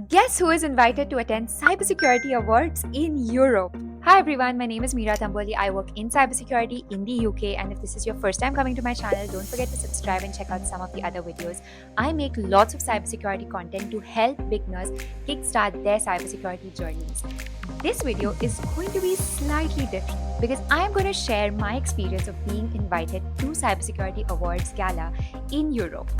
Guess who is invited to attend Cybersecurity Awards in Europe? Hi everyone, my name is Meera Tamboli. I work in cybersecurity in the UK, and if this is your first time coming to my channel, don't forget to subscribe and check out some of the other videos. I make lots of cybersecurity content to help beginners kickstart their cybersecurity journeys. This video is going to be slightly different because I am going to share my experience of being invited to Cybersecurity Awards Gala in Europe.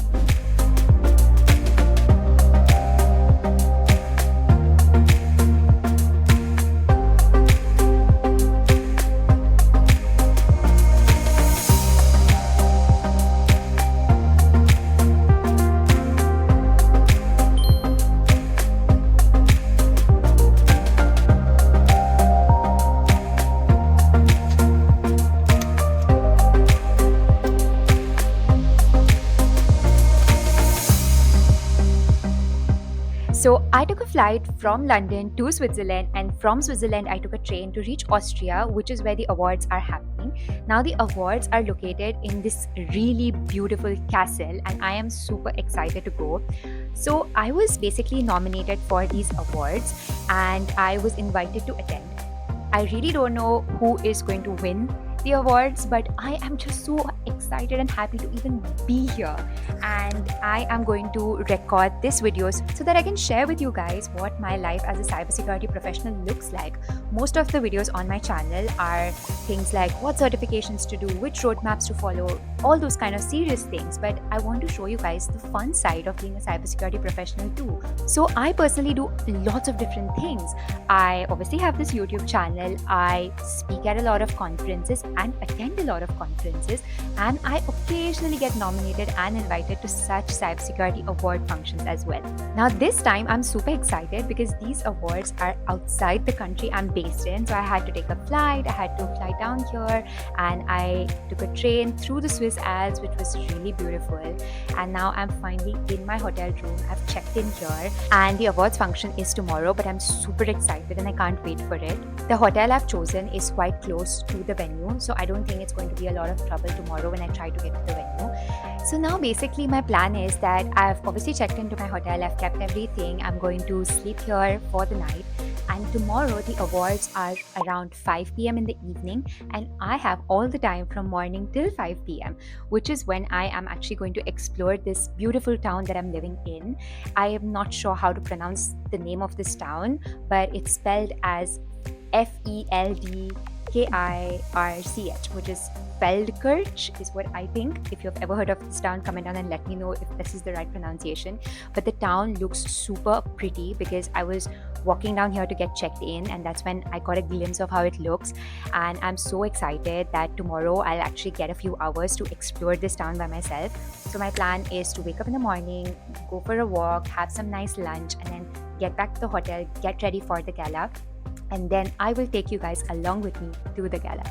So I took a flight from London to Switzerland, and from Switzerland I took a train to reach Austria, which is where the awards are happening. Now the awards are located in this really beautiful castle, and I am super excited to go. So I was basically nominated for these awards and I was invited to attend. I really don't know who is going to win the awards, but I am just so excited and happy to even be here. And I am going to record this videos so that I can share with you guys what my life as a cybersecurity professional looks like. Most of the videos on my channel are things like what certifications to do, which roadmaps to follow, all those kind of serious things. But I want to show you guys the fun side of being a cybersecurity professional too. So I personally do lots of different things. I obviously have this YouTube channel. I speak at a lot of conferences and attend a lot of conferences, and I occasionally get nominated and invited to such cybersecurity award functions as well. Now this time I'm super excited because these awards are outside the country I'm based in, so I had to take a flight, I had to fly down here, and I took a train through the Swiss Alps, which was really beautiful. And now I'm finally in my hotel room. I've checked in here, and the awards function is tomorrow, but I'm super excited and I can't wait for it. The hotel I've chosen is quite close to the venue, so I don't think it's going to be a lot of trouble tomorrow when I try to get to the venue. So now basically my plan is that I've obviously checked into my hotel, I've kept everything, I'm going to sleep here for the night. And tomorrow the awards are around 5 p.m. in the evening, and I have all the time from morning till 5 p.m., which is when I am actually going to explore this beautiful town that I'm living in. I am not sure how to pronounce the name of this town, but it's spelled as Feldkirch, which is Feldkirch is what I think. If you've ever heard of this town, comment down and let me know if this is the right pronunciation. But the town looks super pretty because I was walking down here to get checked in, and that's when I got a glimpse of how it looks. And I'm so excited that tomorrow I'll actually get a few hours to explore this town by myself. So my plan is to wake up in the morning, go for a walk, have some nice lunch, and then get back to the hotel, get ready for the gala, and then I will take you guys along with me to the gala.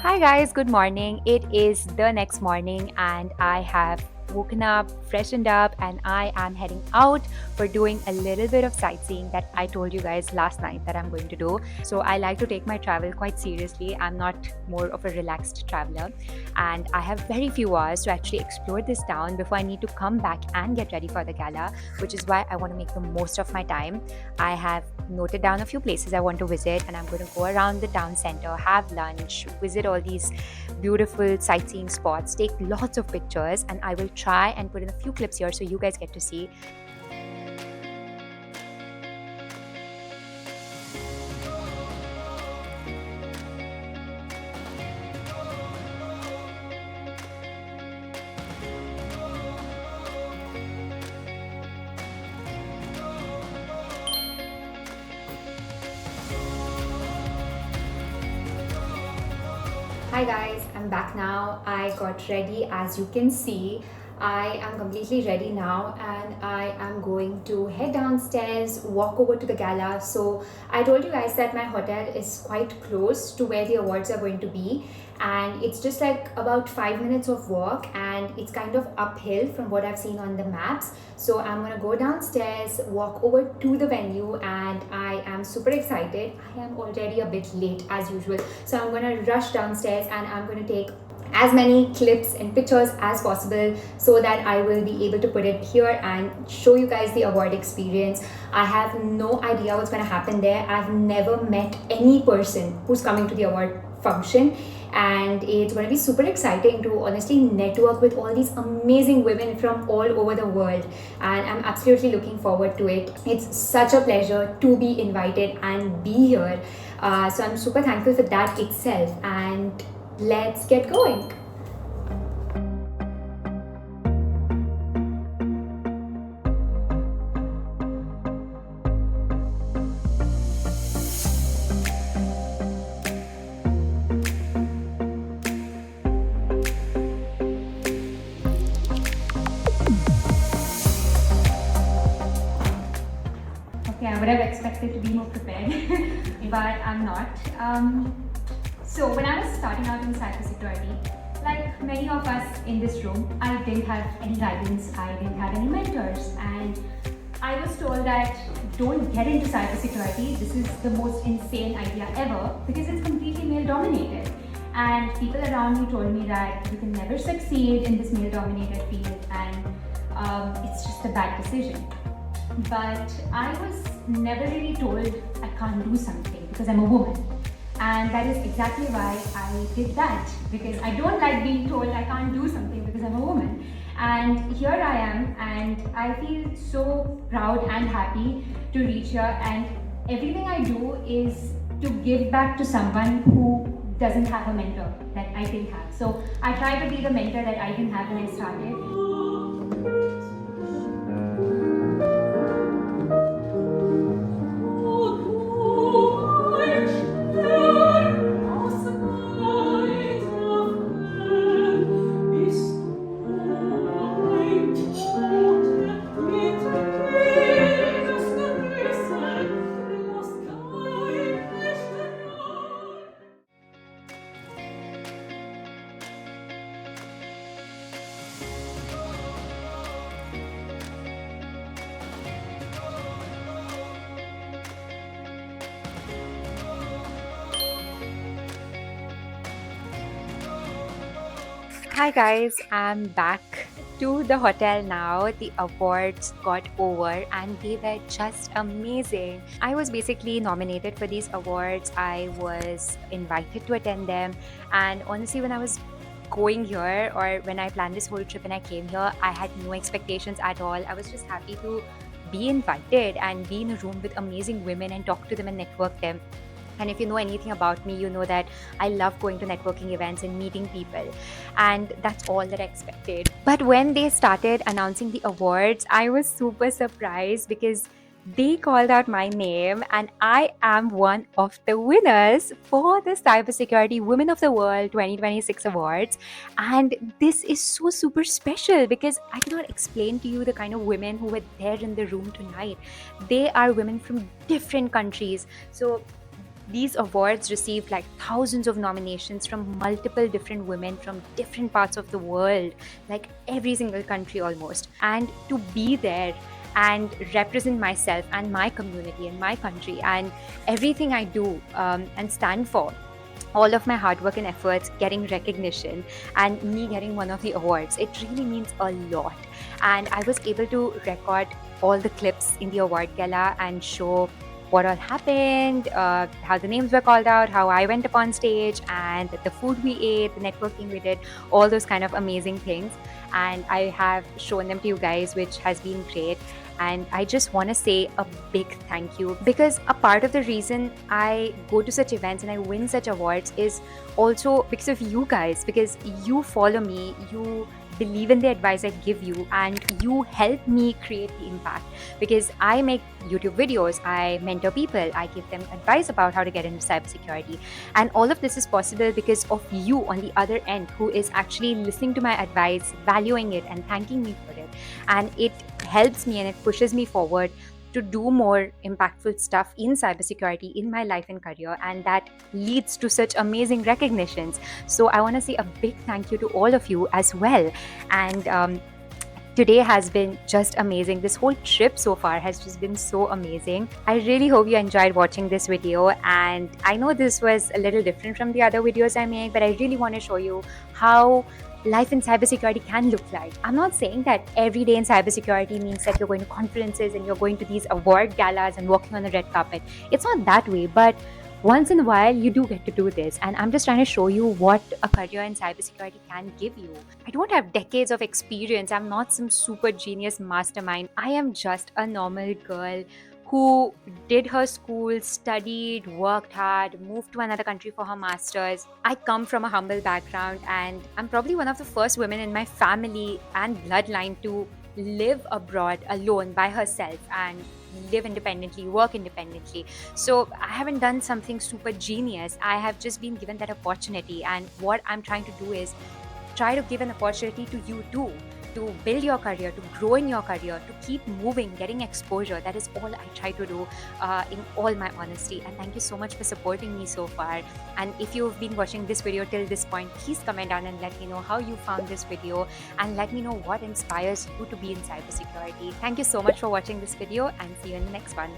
Hi guys, good morning. It is the next morning and I have woken up, freshened up, and I am heading out for doing a little bit of sightseeing that I told you guys last night that I'm going to do. So I like to take my travel quite seriously. I'm not more of a relaxed traveler, and I have very few hours to actually explore this town before I need to come back and get ready for the gala, which is why I want to make the most of my time. I have noted down a few places I want to visit, and I'm going to go around the town center, have lunch, visit all these beautiful sightseeing spots, take lots of pictures, and I will try and put in a few clips here so you guys get to see. Hi guys, I'm back now. I got ready. As you can see, I am completely ready now, and I am going to head downstairs, walk over to the gala. So I told you guys that my hotel is quite close to where the awards are going to be, and it's just like about 5 minutes of walk, and it's kind of uphill from what I've seen on the maps. So I'm gonna go downstairs, walk over to the venue, and I am super excited. I am already a bit late as usual, so I'm gonna rush downstairs and I'm gonna take as many clips and pictures as possible so that I will be able to put it here and show you guys the award experience. I have no idea what's going to happen there. I've never met any person who's coming to the award function, and it's going to be super exciting to honestly network with all these amazing women from all over the world, and I'm absolutely looking forward to it. It's such a pleasure to be invited and be here. So I'm super thankful for that itself, and let's get going. Okay, I would have expected to be more prepared, but I'm not. So when I was starting out in cybersecurity, like many of us in this room, I didn't have any guidance, I didn't have any mentors, and I was told that don't get into cybersecurity. This is the most insane idea ever because it's completely male dominated. And people around me told me that you can never succeed in this male dominated field, and it's just a bad decision. But I was never really told I can't do something because I'm a woman. And that is exactly why I did that, because I don't like being told I can't do something because I'm a woman. And here I am, and I feel so proud and happy to reach here. And everything I do is to give back to someone who doesn't have a mentor that I didn't have. So I try to be the mentor that I didn't have when I started. Hi guys, I'm back to the hotel now. The awards got over and they were just amazing. I was basically nominated for these awards. I was invited to attend them, and honestly, when I was going here or when I planned this whole trip and I came here, I had no expectations at all. I was just happy to be invited and be in a room with amazing women and talk to them and network them. And if you know anything about me, you know that I love going to networking events and meeting people. And that's all that I expected. But when they started announcing the awards, I was super surprised because they called out my name, and I am one of the winners for the Cybersecurity Women of the World 2026 Awards. And this is so super special because I cannot explain to you the kind of women who were there in the room tonight. They are women from different countries. So these awards received like thousands of nominations from multiple different women from different parts of the world, like every single country almost. And to be there and represent myself and my community and my country and everything I do and stand for, all of my hard work and efforts getting recognition and me getting one of the awards, it really means a lot. And I was able to record all the clips in the award gala and show what all happened, how the names were called out, how I went up on stage, and the food we ate, the networking we did, all those kind of amazing things. And I have shown them to you guys, which has been great. And I just want to say a big thank you, because a part of the reason I go to such events and I win such awards is also because of you guys, because you follow me, you believe in the advice I give you, and you help me create the impact. Because I make YouTube videos, I mentor people, I give them advice about how to get into cybersecurity. And all of this is possible because of you on the other end, who is actually listening to my advice, valuing it, and thanking me for it. And it helps me and it pushes me forward to do more impactful stuff in cybersecurity in my life and career, and that leads to such amazing recognitions. So I want to say a big thank you to all of you as well. And today has been just amazing. This whole trip so far has just been so amazing. I really hope you enjoyed watching this video, and I know this was a little different from the other videos I make, but I really want to show you how life in cybersecurity can look like. I'm not saying that every day in cybersecurity means that you're going to conferences and you're going to these award galas and walking on the red carpet. It's not that way, but once in a while you do get to do this, and I'm just trying to show you what a career in cybersecurity can give you. I don't have decades of experience. I'm not some super genius mastermind. I am just a normal girl who did her school, studied, worked hard, moved to another country for her masters. I come from a humble background, and I'm probably one of the first women in my family and bloodline to live abroad alone by herself and live independently, work independently. So I haven't done something super genius. I have just been given that opportunity. And what I'm trying to do is try to give an opportunity to you too, to build your career, to grow in your career, to keep moving, getting exposure. That is all I try to do, in all my honesty. And thank you so much for supporting me so far. And if you've been watching this video till this point, please comment down and let me know how you found this video, and let me know what inspires you to be in cybersecurity. Thank you so much for watching this video, and see you in the next one.